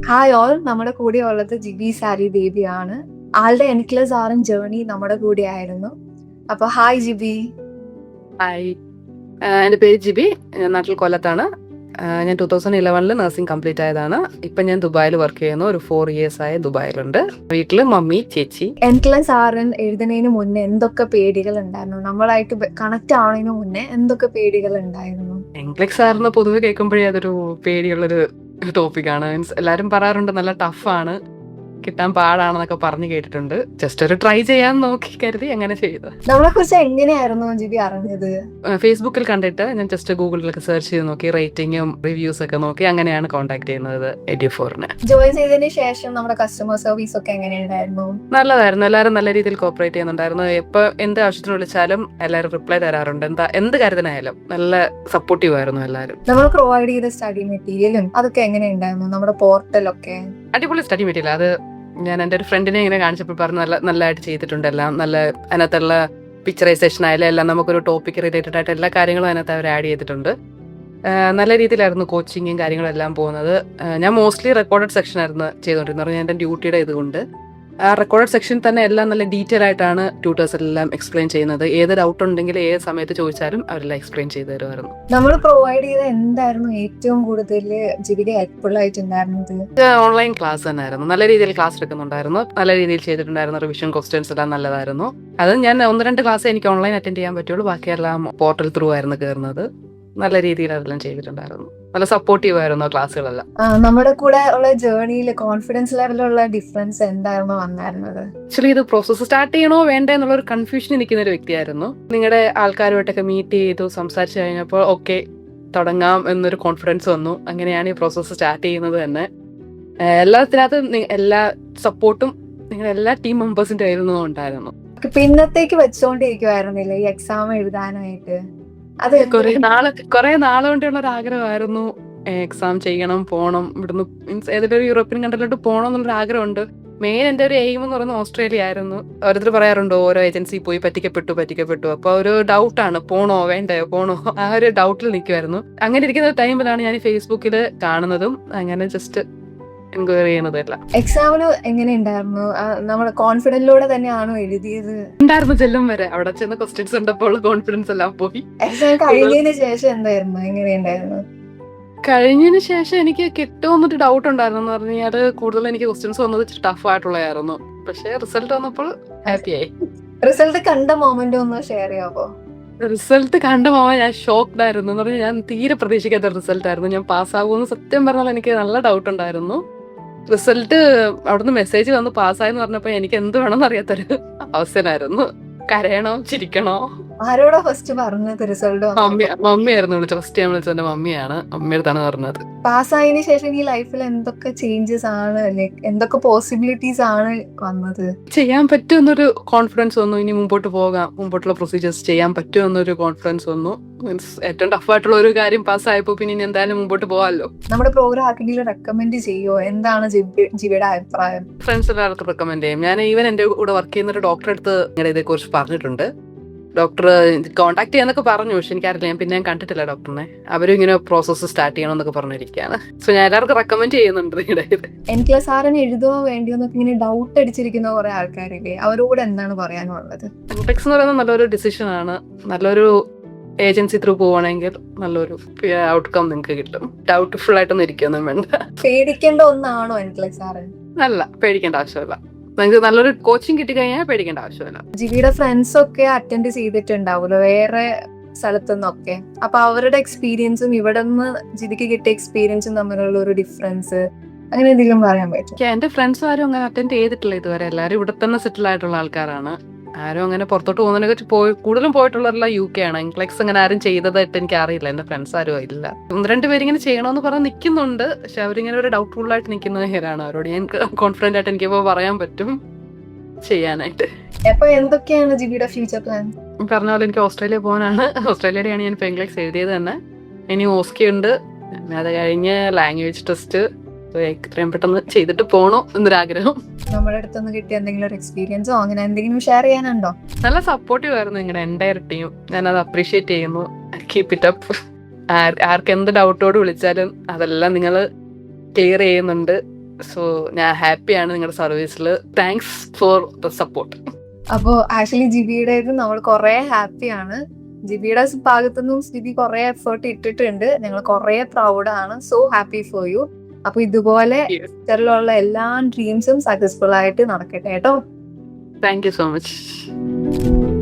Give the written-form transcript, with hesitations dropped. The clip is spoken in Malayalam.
ഹായ് ഓൾ, നമ്മുടെ കൂടെ ഉള്ളത് ജിബി സാരി ദേവിയാണ്. ആളുടെ എൻക്ലസ് ആറും ജേർണി നമ്മുടെ കൂടെ ആയിരുന്നു. അപ്പൊ ഹായ് ജിബി. ഹായ്, എൻ്റെ പേര് ജിബി. ഞാൻ നാട്ടിൽ കൊല്ലത്താണ്. ഞാൻ 2011 നഴ്സിംഗ് കംപ്ലീറ്റ് ആയതാണ്. ഇപ്പം ഞാൻ ദുബായിൽ വർക്ക് ചെയ്യുന്നു. ഒരു 4 years ആയി ദുബായിലുണ്ട്. വീട്ടിൽ മമ്മി, ചേച്ചി. എൻക്ലസ് ആറിൻ എഴുതുന്നതിന് മുന്നേ എന്തൊക്കെ പേടികൾ ഉണ്ടായിരുന്നു? നമ്മളായിട്ട് കണക്ട് ആവുന്നതിന് മുന്നേ എന്തൊക്കെ പേടികൾ ഉണ്ടായിരുന്നു? എൻക്ലെക്സ് ആർന്ന് പൊതുവെ കേൾക്കുമ്പോഴേ അതൊരു പേടിയുള്ളൊരു ടോപ്പിക്കാണ്. മീൻസ് എല്ലാവരും പറയാറുണ്ട് നല്ല ടഫാണ്, കിട്ടാൻ പാടാണെന്നൊക്കെ പറഞ്ഞു കേട്ടിട്ടുണ്ട്. ജസ്റ്റ് ഒരു ട്രൈ ചെയ്യാൻ നോക്കി കരുതി അങ്ങനെ ചെയ്തത്. നമ്മളെ കുറിച്ച് എങ്ങനെയായിരുന്നു ജിബി അറിഞ്ഞത്? ഫേസ്ബുക്കിൽ കണ്ടിട്ട് ഞാൻ ജസ്റ്റ് ഗൂഗിളിലൊക്കെ സെർച്ച് ചെയ്ത് നോക്കി, റേറ്റിംഗും റിവ്യൂസ് ഒക്കെ നോക്കി, അങ്ങനെയാണ് കോൺടാക്ട് ചെയ്യുന്നത് എഡ്യൂഫോറിനെ. ജോയിൻ ചെയ്തതിന് ശേഷം നമ്മുടെ കസ്റ്റമർ സർവീസ് ഒക്കെ എങ്ങനെയുണ്ടായിരുന്നു? നല്ലതായിരുന്നു. എല്ലാവരും നല്ല രീതിയിൽ കോപ്പറേറ്റ് ചെയ്യുന്നുണ്ടായിരുന്നു. എപ്പോൾ എന്ത് ആവശ്യത്തിന് വിളിച്ചാലും എല്ലാവരും റിപ്ലൈ തരാറുണ്ട്. എന്ത് കാര്യത്തിനായാലും നല്ല സപ്പോർട്ടീവ് ആയിരുന്നു എല്ലാവരും. നമ്മൾ പ്രൊവൈഡ് ചെയ്ത സ്റ്റഡി മെറ്റീരിയലും അതൊക്കെ എങ്ങനെയുണ്ടായിരുന്നു? നമ്മുടെ പോർട്ടലൊക്കെ അടിപൊളി സ്റ്റഡി മെറ്റീരിയൽ. അത് ഞാൻ എൻ്റെ ഒരു ഫ്രണ്ടിനെ ഇങ്ങനെ കാണിച്ചപ്പോൾ പറഞ്ഞു നല്ലതായിട്ട് ചെയ്തിട്ടുണ്ട്. എല്ലാം നല്ല, അതിനകത്തുള്ള പിക്ചറൈസേഷൻ ആയാലും എല്ലാം നമുക്കൊരു ടോപ്പിക് റിലേറ്റഡ് ആയിട്ട് എല്ലാ കാര്യങ്ങളും അതിനകത്ത് അവർ ആഡ് ചെയ്തിട്ടുണ്ട്. നല്ല രീതിയിലായിരുന്നു കോച്ചിങ്ങും കാര്യങ്ങളും എല്ലാം പോകുന്നത്. ഞാൻ മോസ്റ്റ്ലി റെക്കോർഡഡ് സെക്ഷൻ ആയിരുന്നു ചെയ്തുകൊണ്ടിരുന്നത്. ഞാൻ എൻ്റെ ഡ്യൂട്ടിയുടെ ഇതുകൊണ്ട് ആ റെക്കോർഡഡ് സെക്ഷൻ തന്നെ എല്ലാം നല്ല ഡീറ്റെയിൽ ആയിട്ടാണ് ട്യൂട്ടേഴ്സ് എല്ലാം എക്സ്പ്ലെയിൻ ചെയ്യുന്നത്. ഏത് ഡൗട്ട് ഉണ്ടെങ്കിൽ ഏത് സമയത്ത് ചോദിച്ചാലും അവരെല്ലാം എക്സ്പ്ലെയിൻ ചെയ്തു തരുമായിരുന്നു. നമ്മൾ പ്രൊവൈഡ് ചെയ്ത എന്തായിരുന്നു ഏറ്റവും കൂടുതൽ ജിബിക്ക് ഹെൽപ്ഫുൾ ആയിട്ടുണ്ടായിരുന്നത്? ഓൺലൈൻ ക്ലാസ് തന്നെയായിരുന്നു. നല്ല രീതിയിൽ ക്ലാസ് എടുക്കുന്നുണ്ടായിരുന്നു, നല്ല രീതിയിൽ ചെയ്തിട്ടുണ്ടായിരുന്നു. റിവിഷൻ ക്വസ്റ്റ്യൻസ് എല്ലാം നല്ലതായിരുന്നു. അത് ഞാൻ 1-2 ക്ലാസ് എനിക്ക് ഓൺലൈൻ അറ്റൻഡ് ചെയ്യാൻ പറ്റുള്ളൂ. ബാക്കിയെല്ലാം പോർട്ടൽ ത്രൂ ആയിരുന്നു കയറുന്നത്. നല്ല രീതിയിൽ അതെല്ലാം ചെയ്തിട്ടുണ്ടായിരുന്നു. നല്ല സപ്പോർട്ടീവ് ആയിരുന്നു ക്ലാസ്സുകളെല്ലാം. നമ്മുടെ കൂടെ ഉള്ള ജേർണിയിൽ കോൺഫിഡൻസ് ലെവലിലുള്ള ഡിഫറൻസ് എന്തായിരുന്നു വന്നായിരുന്നത്? ആക്ച്വലി ഇത് പ്രോസസ്സ് സ്റ്റാർട്ട് ചെയ്യണോ വേണ്ടേ എന്നുള്ളൊരു കൺഫ്യൂഷൻ നിൽക്കുന്ന ഒരു വ്യക്തിയായിരുന്നു. നിങ്ങളുടെ ആൾക്കാരുമായിട്ടൊക്കെ മീറ്റ് ചെയ്തു സംസാരിച്ചു കഴിഞ്ഞപ്പോൾ ഓക്കെ തുടങ്ങാം എന്നൊരു കോൺഫിഡൻസ് വന്നു. അങ്ങനെയാണ് ഈ പ്രോസസ്സ് സ്റ്റാർട്ട് ചെയ്യുന്നത് തന്നെ. എല്ലാത്തിനകത്തും എല്ലാ സപ്പോർട്ടും നിങ്ങളുടെ എല്ലാ ടീം മെമ്പേഴ്സിന്റെ ആയിരുന്നു ഉണ്ടായിരുന്നു. പിന്നത്തേക്ക് വെച്ചോണ്ടിരിക്കുവായിരുന്നില്ല ഈ എക്സാം എഴുതാനായിട്ട്? അത് കുറെ നാള് കൊണ്ടുള്ള ഒരു ആഗ്രഹമായിരുന്നു. എക്സാം ചെയ്യണം, പോകണം, ഇവിടുന്ന് മീൻസ് ഏതൊരു യൂറോപ്യൻ കൺട്രിയിലോട്ട് പോകണം എന്നുള്ളൊരു ആഗ്രഹമുണ്ട്. മെയിൻ എൻ്റെ ഒരു എയിം എന്ന് പറയുന്നത് ഓസ്ട്രേലിയ ആയിരുന്നു. ഓരോരുത്തർ പറയാറുണ്ടോ ഓരോ ഏജൻസി പോയി പറ്റിക്കപ്പെട്ടു. അപ്പൊ ഒരു ഡൗട്ടാണ്, പോണോ വേണ്ടയോ പോണോ, ആ ഒരു ഡൗട്ടിൽ നിൽക്കുമായിരുന്നു. അങ്ങനെ ഇരിക്കുന്ന ടൈമിലാണ് ഞാൻ ഫേസ്ബുക്കിൽ കാണുന്നതും അങ്ങനെ ജസ്റ്റ് എൻക്വയറി ചെയ്യുന്നതല്ല. എക്സാമിന് എങ്ങനെ ഉണ്ടായിരുന്നു? നമ്മുടെ കോൺഫിഡൻസിലൂടെ തന്നെയാണോ എഴുതിയത്? ഉണ്ടായിരുന്നു ചെല്ലും വരെ. അവിടെ ചെന്ന് ക്വസ്റ്റ്യൻസ് കണ്ടപ്പോൾ കോൺഫിഡൻസ് എല്ലാം പോയി. എക്സാം കഴിഞ്ഞതിന് ശേഷം എന്തായിരുന്നു, എങ്ങനെയുണ്ടായിരുന്നു? കഴിഞ്ഞതിന് ശേഷം എനിക്ക് കിട്ടുമെന്നൊരു ഡൗട്ട് ഉണ്ടായിരുന്നു. എന്ന് പറഞ്ഞാൽ കൂടുതൽ എനിക്ക് ക്വസ്റ്റ്യൻസ് വന്നത് ടഫ് ആയിട്ടുള്ളതായിരുന്നു. പക്ഷെ റിസൾട്ട് വന്നപ്പോൾ ഹാപ്പിയായി. റിസൾട്ട് കണ്ട മൊമെന്റ് ഒന്ന് ഷെയർ ചെയ്യാമോ? റിസൾട്ട് കണ്ടുപോകാൻ ഞാൻ ഷോക്ക്ഡ് ആയിരുന്നു. എന്ന് പറഞ്ഞാൽ ഞാൻ തീരെ പ്രതീക്ഷിക്കാത്ത റിസൾട്ട് ആയിരുന്നു. ഞാൻ പാസ്സാകുമെന്ന് സത്യം പറഞ്ഞാൽ എനിക്ക് നല്ല ഡൗട്ട് ഉണ്ടായിരുന്നു. റിസൾട്ട് അവിടുന്ന് മെസ്സേജ് വന്ന് പാസ്സായെന്ന് പറഞ്ഞപ്പോൾ എനിക്ക് എന്ത് വേണമെന്ന് അറിയാത്തൊരു അവസ്ഥയായിരുന്നു. കരയണോ ചിരിക്കണോ? ആരോടാ ഫസ്റ്റ് പറഞ്ഞത് റിസൾട്ട്? മമ്മിയായിരുന്നു വിളിച്ചത്. ഫസ്റ്റ് ഞാൻ വിളിച്ചത് എന്റെ മമ്മിയാണ്. മമ്മിയടുത്താണ് പറഞ്ഞത്. പാസ്സായതിനു ശേഷം ഈ ലൈഫിൽ എന്തൊക്കെ ചേഞ്ചസ് ആണ്, എന്തൊക്കെ പോസിബിലിറ്റീസ് ആണ് വന്നത്? ചെയ്യാൻ പറ്റുമെന്നൊരു കോൺഫിഡൻസ് വന്നു. ഇനി മുമ്പോട്ട് പോകാം, മുമ്പോട്ടുള്ള പ്രൊസീജിയേഴ്സ് ചെയ്യാൻ പറ്റുമെന്നൊരു കോൺഫിഡൻസ് വന്നു. മീൻസ് ഏറ്റവും ടഫായിട്ടുള്ള ഒരു കാര്യം പാസ്സായപ്പോ പിന്നെ ഇനി എന്തായാലും മുമ്പോട്ട് പോകാമല്ലോ. നമ്മുടെ പ്രോഗ്രാം ആർക്കെങ്കിലും റെക്കമെൻഡ് ചെയ്യോ? എന്താണ് ജിബിയുടെ അഭിപ്രായം? ഫ്രണ്ട്സ് എല്ലാവർക്കും റെക്കമെൻഡ് ചെയ്യും. ഞാൻ ഈവൻ എന്റെ കൂടെ വർക്ക് ചെയ്യുന്ന ഒരു ഡോക്ടറെ അടുത്ത് ഇങ്ങനെ ഇതേക്കുറിച്ച് പറഞ്ഞിട്ടുണ്ട്. ഡോക്ടർ കോൺടാക്ട് ചെയ്യാന്നൊക്കെ പറഞ്ഞു. പക്ഷെ എനിക്കറിയില്ല, ഞാൻ പിന്നെ കണ്ടിട്ടില്ല ഡോക്ടറിനെ. അവരും ഇങ്ങനെ പ്രോസസ്സ് സ്റ്റാർട്ട് ചെയ്യണമെന്നൊക്കെ പറഞ്ഞിരിക്കുകയാണ്. സോ ഞാൻ എല്ലാവർക്കും റെക്കമെൻഡ് ചെയ്യുന്നുണ്ട് നിങ്ങളുടെ ഇത്. എൻക്ലസ് ആറിന് എഴുതുമോ വേണ്ടിയോ എന്നൊക്കെ ഇങ്ങനെ ഡൗട്ട് അടിച്ചിരിക്കുന്ന കുറെ ആൾക്കാരില്ലേ, അവരോട് എന്താണ് പറയാനുള്ളത്? എൻക്ലെക്സ് എന്ന് പറയുന്നത് നല്ലൊരു ഡിസിഷൻ ആണ്. നല്ലൊരു ഏജൻസി ത്രൂ പോവാണെങ്കിൽ നല്ലൊരു ഔട്ട്കം നിങ്ങൾക്ക് കിട്ടും. ഡൗട്ട്ഫുൾ ആയിട്ടൊന്നും ഇരിക്കൊന്നും വേണ്ട. പേടിക്കേണ്ട ഒന്നാണോ എൻക്ലസ് ആറിന്? അല്ല, പേടിക്കേണ്ട ആവശ്യമില്ല. നിങ്ങൾക്ക് നല്ലൊരു കോച്ചിങ് കിട്ടിക്കഴിഞ്ഞാൽ പേടിക്കേണ്ട ആവശ്യമില്ല. ജിബിയുടെ ഫ്രണ്ട്സ് ഒക്കെ അറ്റൻഡ് ചെയ്തിട്ടുണ്ടാവുമല്ലോ വേറെ സ്ഥലത്തുനിന്നൊക്കെ. അപ്പൊ അവരുടെ എക്സ്പീരിയൻസും ഇവിടെ നിന്ന് ജിബിക്ക് കിട്ടിയ എക്സ്പീരിയൻസും തമ്മിലുള്ള ഒരു ഡിഫറൻസ് അങ്ങനെ എന്തെങ്കിലും പറയാൻ പറ്റും? എന്റെ ഫ്രണ്ട്സ് ആരും അങ്ങനെ അറ്റൻഡ് ചെയ്തിട്ടില്ല ഇതുവരെ. എല്ലാവരും ഇവിടെ തന്നെ സെറ്റിൽ ആയിട്ടുള്ള ആൾക്കാരാണ്. ആരും അങ്ങനെ പുറത്തോട്ട് പോകുന്നതിനൊക്കെ കൂടുതലും പോയിട്ടുള്ളവരെല്ലാം UK ആണ്. എൻക്ലെക്സ് അങ്ങനെ ആരും ചെയ്തതായിട്ട് എനിക്ക് അറിയില്ല. എന്റെ ഫ്രണ്ട്സ് ആരും ഇല്ല. 1-2 പേരിങ്ങനെ ചെയ്യണമെന്ന് പറഞ്ഞ് നിൽക്കുന്നുണ്ട്. പക്ഷെ അവരിങ്ങനെ ഒരു ഡൗട്ട്ഫുൾ ആയിട്ട് നിൽക്കുന്നവരാണ്. അവരോട് ഞാൻ കോൺഫിഡന്റ് ആയിട്ട് എനിക്കിപ്പോൾ പറയാൻ പറ്റും ചെയ്യാനായിട്ട്. അപ്പൊ എന്തൊക്കെയാണ് ജിബിയുടെ ഫ്യൂച്ചർ പ്ലാൻ? പറഞ്ഞ പോലെ എനിക്ക് ഓസ്ട്രേലിയ പോകാനാണ്. ഓസ്ട്രേലിയയിലാണ് ഞാൻ ഇപ്പോൾ എൻക്ലെക്സ് എഴുതിയത് തന്നെ. ഇനി ഓസ്കി ഉണ്ട്. അത് കഴിഞ്ഞ് ലാംഗ്വേജ് ടെസ്റ്റ് എത്രയും പെട്ടെന്ന് ചെയ്തിട്ട് പോകണോ എന്നൊരാഗ്രഹം. നമ്മുടെ അടുത്തൊന്ന് കിട്ടിയ എന്തെങ്കിലും ഒരു എക്സ്പീരിയൻസോ അങ്ങനെ എന്തെങ്കിലും ഷെയർ ചെയ്യാനുണ്ടോ? നല്ല സപ്പോർട്ടീവ് ആയിരുന്നു നിങ്ങളുടെ എൻ്റയർ ടീം. ഞാനത് അപ്രീഷിയേറ്റ് ചെയ്യുന്നു. Keep it up. ആർക്ക് എന്ത് ഡൗട്ടോട് വിളിച്ചാലും അതെല്ലാം നിങ്ങൾ ക്ലിയർ ചെയ്യുന്നുണ്ട്. സോ ഞാൻ ഹാപ്പിയാണ് നിങ്ങളുടെ സർവീസിൽ. Thanks for the support. അപ്പോ ആക്ച്വലി ജിബിയുടേത് നമ്മൾ കുറെ ഹാപ്പിയാണ്. ജിബിയുടെ ഭാഗത്തുനിന്നും ജിബി കുറെ എഫേർട്ട് ഇട്ടിട്ടുണ്ട്. ഞങ്ങൾ കുറെ പ്രൗഡാണ്. So happy for you. അപ്പൊ ഇതുപോലെ ഫ്യൂച്ചറിലുള്ള എല്ലാ ഡ്രീംസും സക്സസ്ഫുൾ ആയിട്ട് നടക്കട്ടെ കേട്ടോ. Thank you so much.